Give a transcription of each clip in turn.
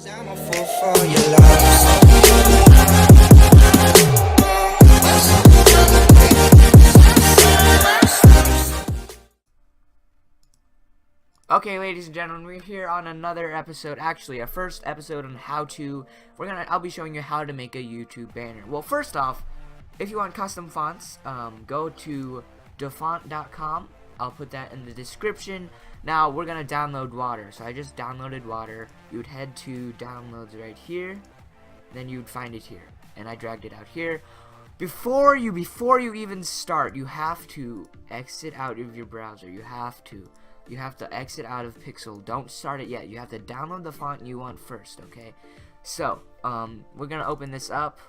I'm a fool for your love. Okay, ladies and gentlemen, we're here on another episode, actually a first episode on I'll be showing you how to make a YouTube banner. Well, first off, if you want custom fonts, go to defont.com. I'll put that in the description. Now, we're gonna download Water. So I just downloaded Water. You would head to downloads right here, then you would find it here, and I dragged it out here. Before you even start, you have to exit out of your browser. You have to exit out of Pixel. Don't start it yet. You have to download the font you want first, okay? So, we're gonna open this up.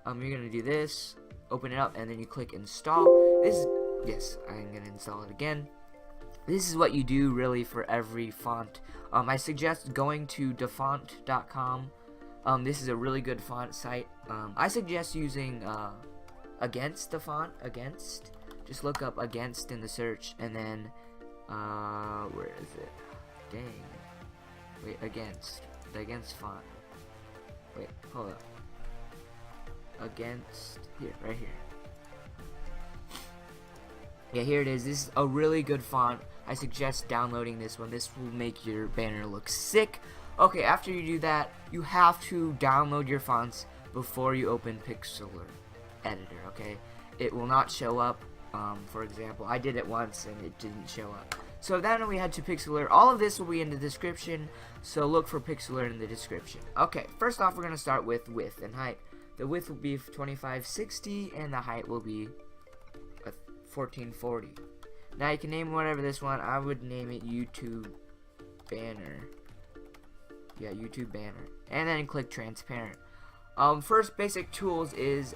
You're gonna do this, open it up, and then you click install. Yes, I'm gonna install it again. This is what you do really for every font. I suggest going to defont.com. This is a really good font site. I suggest using Against the font. Against. Just look up Against in the search, and then where is it? Dang. Wait, Against. The Against font. Wait, hold up. Against. Here, right here. Yeah, here it is. This is a really good font. I suggest downloading this one. This will make your banner look sick. Okay, after you do that, you have to download your fonts before you open Pixlr Editor, okay? It will not show up. For example, I did it once and it didn't show up. So then we head to Pixlr. All of this will be in the description, so look for Pixlr in the description. Okay, first off, we're going to start with width and height. The width will be 2560 and the height will be 1440. Now you can name whatever this one. I would name it YouTube Banner. Yeah, YouTube Banner. And then click Transparent. First basic tools is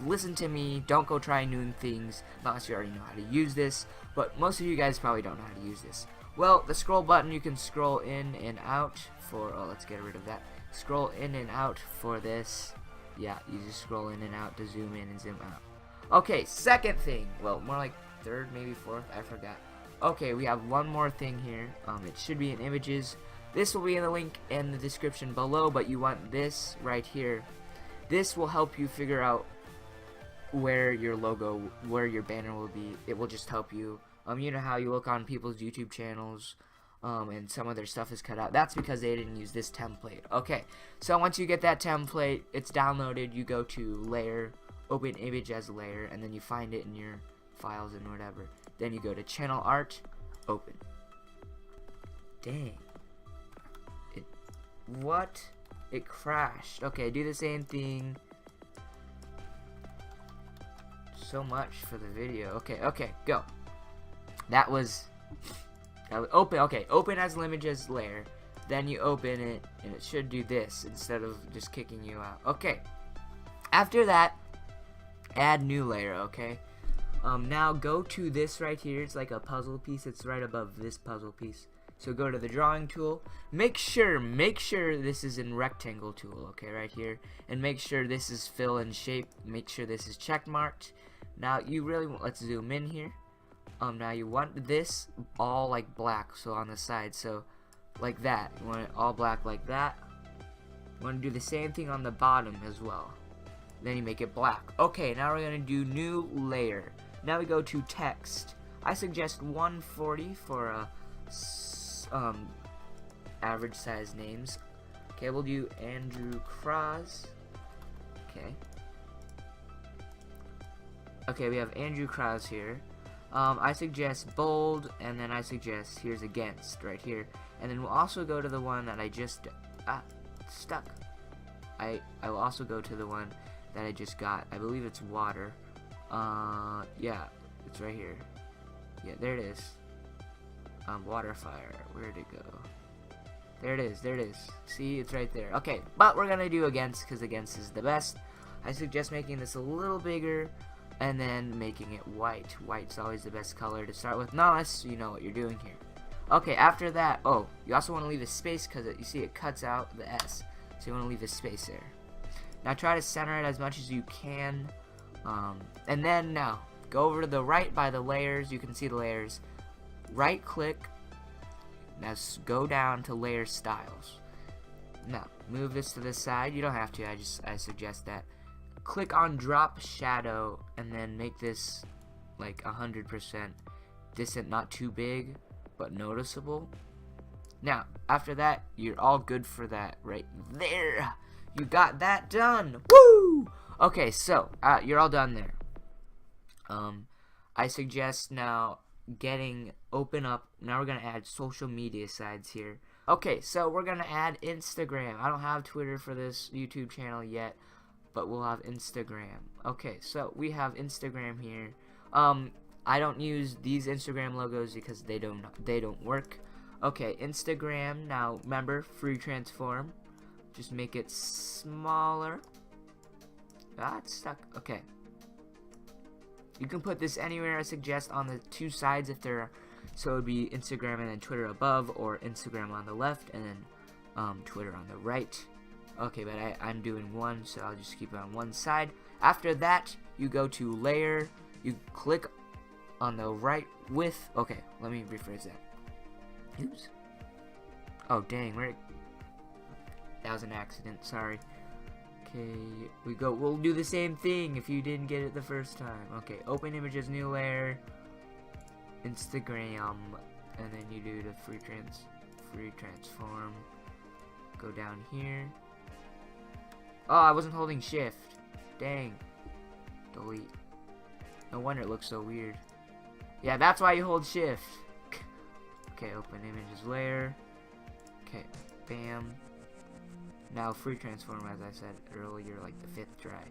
listen to me. Don't go try new things unless you already know how to use this. But most of you guys probably don't know how to use this. Well, the scroll button, you can scroll in and out for. Oh, let's get rid of that. Scroll in and out for this. Yeah, you just scroll in and out to zoom in and zoom out. Okay, second thing. Well, more like third, maybe fourth. I forgot. Okay, we have one more thing here. It should be in images. This will be in the link in the description below, but you want this right here. This will help you figure out where your logo, where your banner will be. It will just help you. You know how you look on people's YouTube channels, and some of their stuff is cut out. That's because they didn't use this template. Okay, so once you get that template, it's downloaded. You go to Layer, open image as layer, and then you find it in your files and whatever. Then you go to Channel Art, open. Dang. What? It crashed. Okay, do the same thing. So much for the video. Okay, go. That was open. Okay, open as image as layer. Then you open it, and it should do this instead of just kicking you out. Okay. After that, add new layer. Okay. Now go to this right here. It's like a puzzle piece. It's right above this puzzle piece. So go to the drawing tool. Make sure this is in rectangle tool, okay, right here, and make sure this is fill and shape. Make sure this is check marked. Now you really want, let's zoom in here. Now you want this all like black, so on the side, so like that. You want it all black like that. You want to do the same thing on the bottom as well. Then you make it black. Okay, now we're gonna do new layer. Now we go to text. I suggest 140 for a average size names. Okay, we'll do Andrew Cross. Okay, we have Andrew Cross here. I suggest bold, and then I suggest here's Against right here, and then we'll also go to the one that I just stuck. I will also go to the one that I just got. I believe it's Water. Yeah, it's right here. Yeah, there it is. Waterfire, where'd it go? There it is. See, it's right there. Okay, but we're gonna do Against because Against is the best. I suggest making this a little bigger and then making it white. White's always the best color to start with, unless you know what you're doing here. Okay, after that, oh, you also want to leave a space because you see it cuts out the S, so you want to leave a space there. Now try to center it as much as you can, and then now go over to the right by the layers. You can see the layers. Right click, now go down to layer styles. Now move this to the side. You don't have to. I suggest that. Click on drop shadow and then make this like 100% distant, not too big but noticeable. Now after that, you're all good for that right there. You got that done. Woo! Okay, so you're all done there. I suggest now open up. Now we're gonna add social media sites here. Okay, so we're gonna add Instagram. I don't have Twitter for this YouTube channel yet, but we'll have Instagram. Okay, so we have Instagram here. I don't use these Instagram logos because they don't work. Okay, Instagram. Now remember, free transform. Just make it smaller. Ah, it's stuck. Okay. You can put this anywhere, I suggest, on the two sides if they're, so it would be Instagram and then Twitter above, or Instagram on the left and then Twitter on the right. Okay, but I'm doing one, so I'll just keep it on one side. After that, you go to layer, you click on the right with, okay, let me rephrase that. Oops. Oh, dang, that was an accident, sorry. Okay, we'll do the same thing if you didn't get it the first time. Okay, open images, new layer, Instagram, and then you do the free transform. Go down here. Oh, I wasn't holding shift. Dang. Delete. No wonder it looks so weird. Yeah, that's why you hold shift. Okay, open images layer. Okay, bam. Now free transform, as I said earlier, like the 5th try.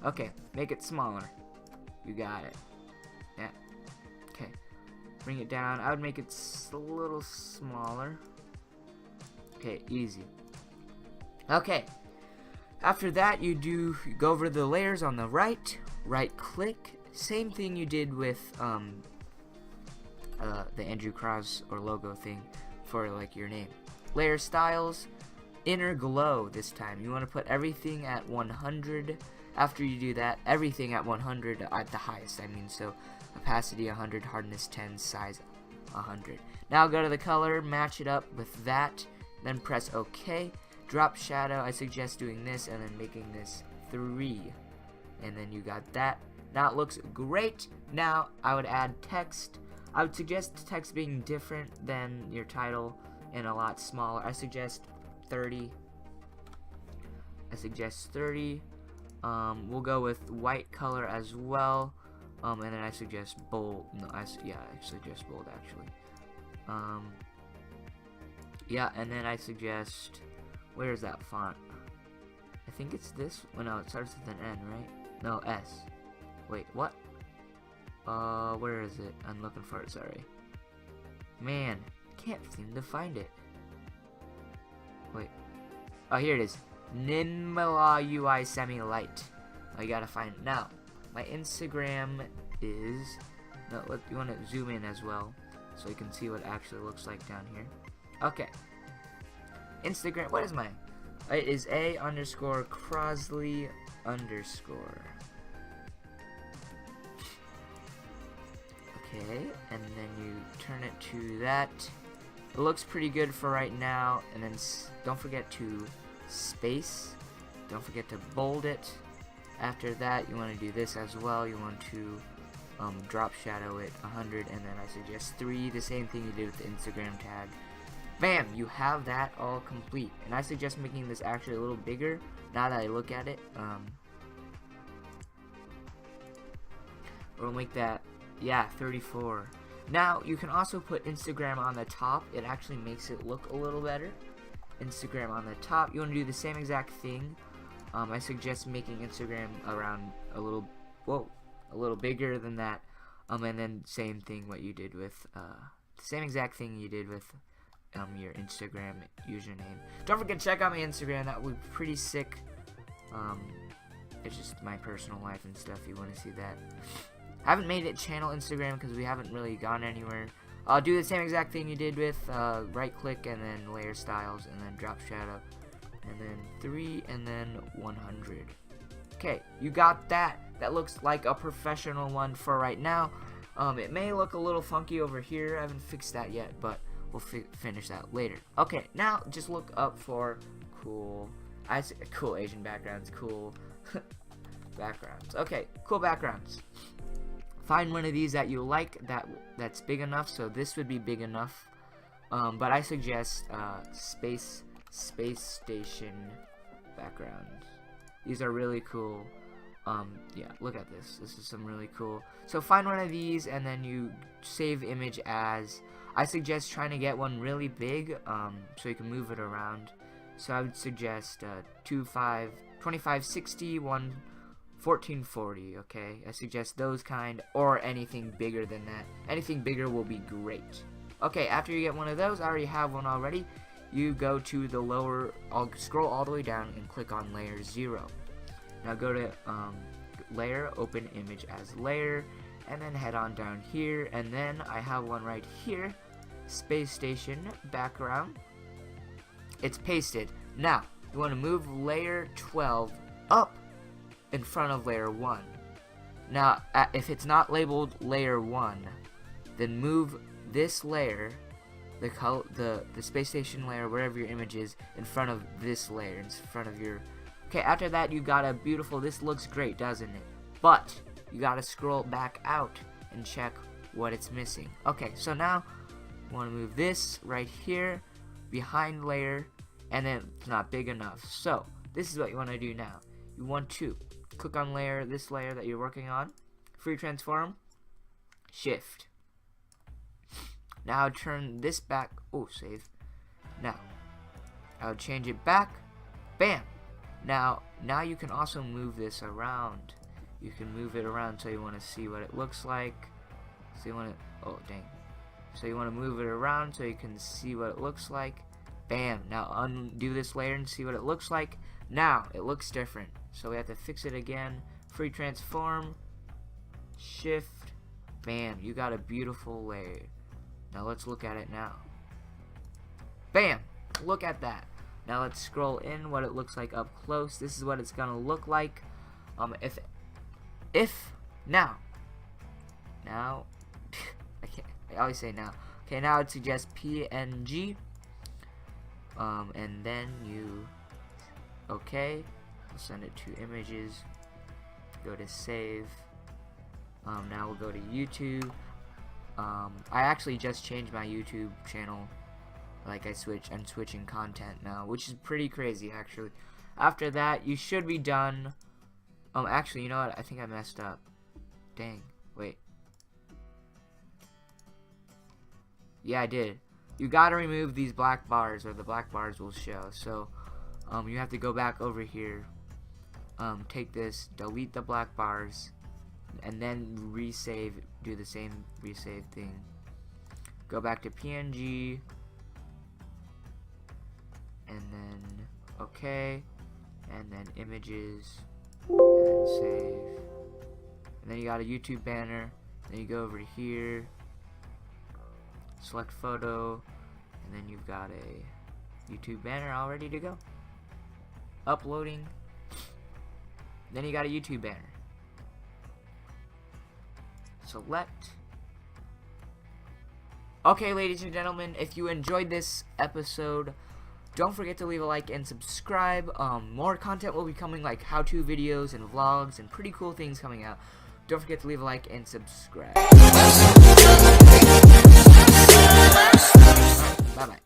Okay, make it smaller. You got it. Yeah. Okay. Bring it down. I would make it a little smaller. Okay, easy. Okay. After that, you go over the layers on the right click. Same thing you did with the Andrew Krause or logo thing for like your name. Layer styles. Inner glow this time. You want to put everything at 100. After you do that, everything at 100 at the highest, I mean, so opacity 100, hardness 10, size 100. Now go to the color, match it up with that, then press OK. Drop shadow, I suggest doing this and then making this 3. And then you got that. Now it looks great. Now I would add text. I would suggest text being different than your title and a lot smaller. I suggest 30. We'll go with white color as well, and then I suggest bold. No, I suggest bold actually. Yeah, and then I suggest, where's that font? I think it's this. Well, no, it starts with an N, right? No, S. Wait, what? Where is it? I'm looking for it. Sorry. Man, can't seem to find it. Wait. Oh, here it is. Nimala UI semi-light. Oh, you gotta find it. Now, my Instagram is... No, you want to zoom in as well, so you can see what it actually looks like down here. Okay. Instagram, what is mine? It is _Crosley_. Okay, and then you turn it to that. It looks pretty good for right now, and then don't forget to space. Don't forget to bold it. After that, you want to do this as well. You want to drop shadow it 100, and then I suggest 3, the same thing you did with the Instagram tag. Bam! You have that all complete. And I suggest making this actually a little bigger now that I look at it. We'll make that, yeah, 34. Now, you can also put Instagram on the top. It actually makes it look a little better. Instagram on the top. You want to do the same exact thing. I suggest making Instagram around a little bigger than that. And then same thing what you did with, same exact thing you did with your Instagram username. Don't forget to check out my Instagram. That would be pretty sick. It's just my personal life and stuff. You want to see that. I haven't made it channel Instagram because we haven't really gone anywhere. I'll do the same exact thing you did with right click and then layer styles and then drop shadow and then 3 and then 100. Okay, you got that. That looks like a professional one for right now. It may look a little funky over here. I haven't fixed that yet, but we'll finish that later. Okay, now just look up for cool. Cool Asian backgrounds, cool backgrounds. Okay, cool backgrounds. Find one of these that you like that's big enough. So this would be big enough. But I suggest space station backgrounds. These are really cool. Yeah, look at this. This is some really cool. So find one of these and then you save image as. I suggest trying to get one really big, so you can move it around. So I would suggest 2560, 1440. Okay, I suggest those kind, or anything bigger than that. Anything bigger will be great. Okay, after you get one of those, I already have one already. You go to the lower. I'll scroll all the way down and click on layer 0. Now go to layer, open image as layer, and then head on down here, and then I have one right here, space station background. It's pasted. Now you want to move layer 12 up in front of layer 1. Now if it's not labeled layer 1, then move this layer, the space station layer, wherever your image is, in front of this layer, in front of your. Okay, after that you got a beautiful. This looks great, doesn't it? But you gotta scroll back out and check what it's missing. Okay, so now you want to move this right here behind layer, and then it's not big enough. So this is what you want to do now. You want to click on layer, this layer that you're working on, free transform, shift. Now turn this back. Oh, save. Now I would change it back. Bam. Now you can also move this around. You can move it around so you want to see what it looks like. So you want to. Oh dang. So you want to move it around so you can see what it looks like. Bam. Now undo this layer and see what it looks like. Now it looks different. So we have to fix it again. Free transform. Shift. Bam. You got a beautiful layer. Now let's look at it now. Bam. Look at that. Now let's scroll in what it looks like up close. This is what it's gonna look like. If now I always say now. Okay, now I'd suggest PNG. And then you okay. We'll send it to images. Go to save. Now we'll go to YouTube. I actually just changed my YouTube channel. Like I'm switching content now, which is pretty crazy actually. After that, you should be done. Actually, you know what? I think I messed up. Dang. Wait. Yeah, I did. You gotta remove these black bars, or the black bars will show. So, you have to go back over here. Take this, delete the black bars, and then resave. Do the same resave thing. Go back to PNG. And then okay, and then images, and then save, and then you got a YouTube banner. Then you go over here, select photo, and then you've got a YouTube banner all ready to go. Uploading. Then you got a YouTube banner. Select. Okay, ladies and gentlemen, if you enjoyed this episode, don't forget to leave a like and subscribe. More content will be coming, like how-to videos and vlogs and pretty cool things coming out. Don't forget to leave a like and subscribe. Bye-bye.